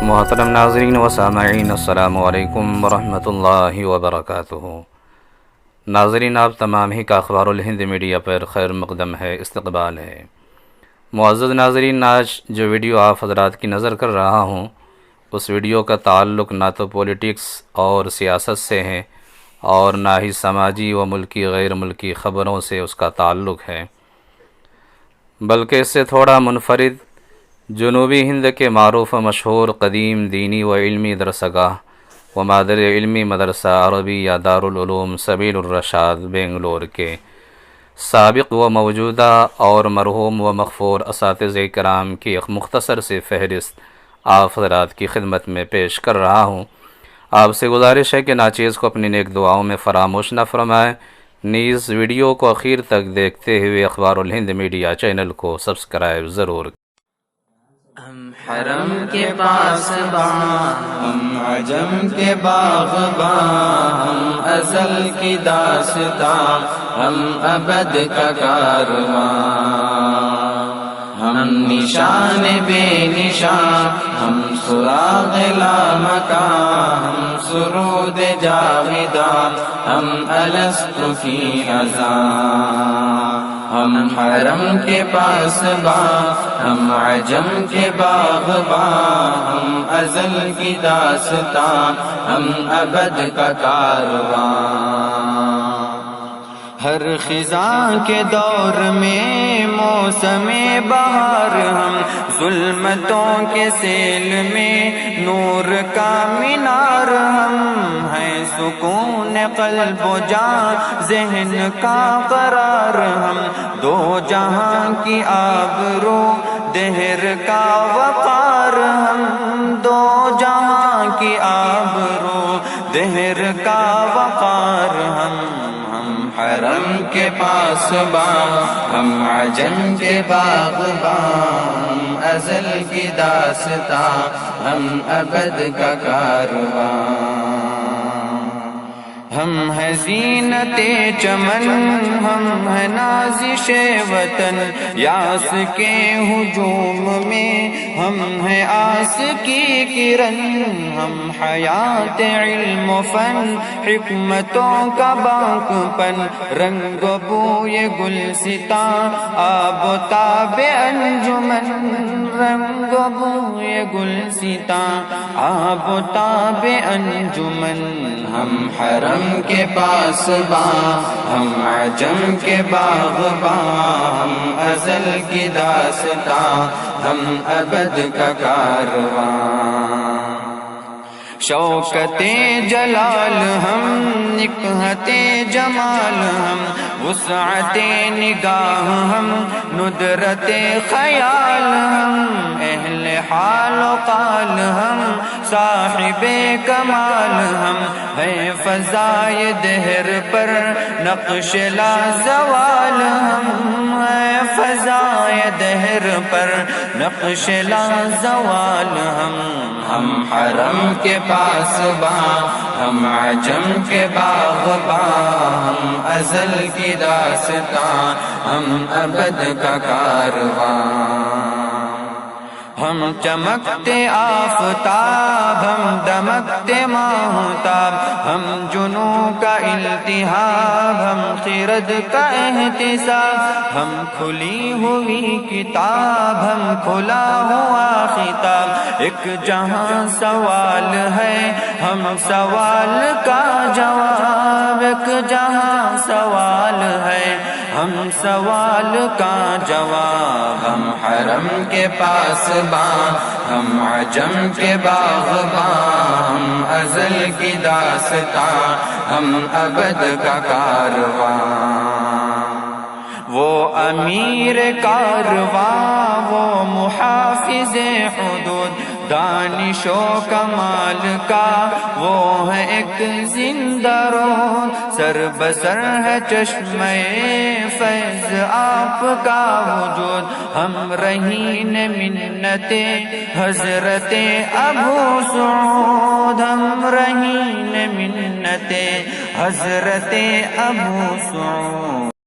محترم ناظرین و سامعین، السلام علیکم ورحمۃ اللہ وبرکاتہ۔ ناظرین، آپ تمام ہی کا اخبار الہند میڈیا پر خیر مقدم ہے، استقبال ہے۔ معزز ناظرین، آج جو ویڈیو آپ حضرات کی نظر کر رہا ہوں، اس ویڈیو کا تعلق نہ تو پولیٹکس اور سیاست سے ہے اور نہ ہی سماجی و ملکی غیر ملکی خبروں سے اس کا تعلق ہے، بلکہ اس سے تھوڑا منفرد جنوبی ہند کے معروف و مشہور قدیم دینی و علمی درسگاہ و مادر علمی مدرسہ عربی یا دارالعلوم سبیل الرشاد بنگلور کے سابق و موجودہ اور مرحوم و مغفور اساتذہ کرام کی ایک مختصر سی فہرست آپ حضرات کی خدمت میں پیش کر رہا ہوں۔ آپ سے گزارش ہے کہ ناچیز کو اپنی نیک دعاؤں میں فراموش نہ فرمائیں، نیز ویڈیو کو اخیر تک دیکھتے ہوئے اخبار الہند میڈیا چینل کو سبسکرائب ضرور۔ ہم حرم کے پاس ہم عجم کے باغباں، ہم ازل کی داستاں، ہم ابد کا کارواں، ہم نشان بے نشان، ہم سراغ لامکاں، ہم سرود جاویداں، ہم الست فی اذاں، ہم حرم کے پاس ہم عجم کے باغباں، ہم ازل کی داستاں، ہم ابد کا کارواں۔ ہر خزاں کے دور میں موسم بہار، ہم ظلمتوں کے سیل میں نور کا مینار، ہم ہیں سکون قلب و جان، ذہن کا قرار، ہم دو جہاں کی آبرو، دہر کا وقار، ہم دو جہاں کی آبرو، دہر کا وقار، ہم حرم کے پاس ہم عجم کے باغباں، ہم ازل کی داستاں، ہم ابد کا کارواں، ہم ہیں زینت چمن، ہم ہیں نازش وطن، یاس کے ہجوم میں ہم ہیں آس کی کرن، ہم حیات علم و فن، حکمتوں کا باغ پن، رنگ و بوئے گلستاں، آب و تاب انجمن، رنگ و بوئے گلستاں، آب و تاب انجمن، ہم حرم کے پاس ہم عجم کے باغباں، ہم ازل کی داستاں، ہم ابد کا کارواں، شوکت جلال ہم، نکہت جمال ہم، وسعت نگاہ ہم، ندرت خیال ہم، اہل حال و قال ہم، صاحب کمال ہم، ہے فضائے دہر پر نقش لا زوال ہم، ہے فضائے دہر پر نقش لا زوال ہم حرم کے پاس ہم عجم کے باغباں، ہم ازل کی داستاں، ہم ابد کا کارواں، ہم چمکتے آفتاب، ہم دمکتے ماہتاب، ہم جنوں کا التہاب، ہم خرد کا احتساب، ہم کھلی ہوئی کتاب، ہم کھلا ہوا خطاب، ایک جہاں سوال ہے، ہم سوال کا جواب، ایک جہاں سوال ہے، ہم سوال کا جواب، ہم حرم کے پاس ہم عجم کے باغباں، ہم ازل کی داستاں، ہم ابد کا کارواں، وہ امیر کارواں، وہ محافظ حدود، دانش و کمال کا وہ ہے ایک زندہ روح، سر بسر ہے چشمہ فیض آپ کا وجود، ہم رہین منت حضرت ابو سعود، ہم رہین منت حضرت ابو سعود۔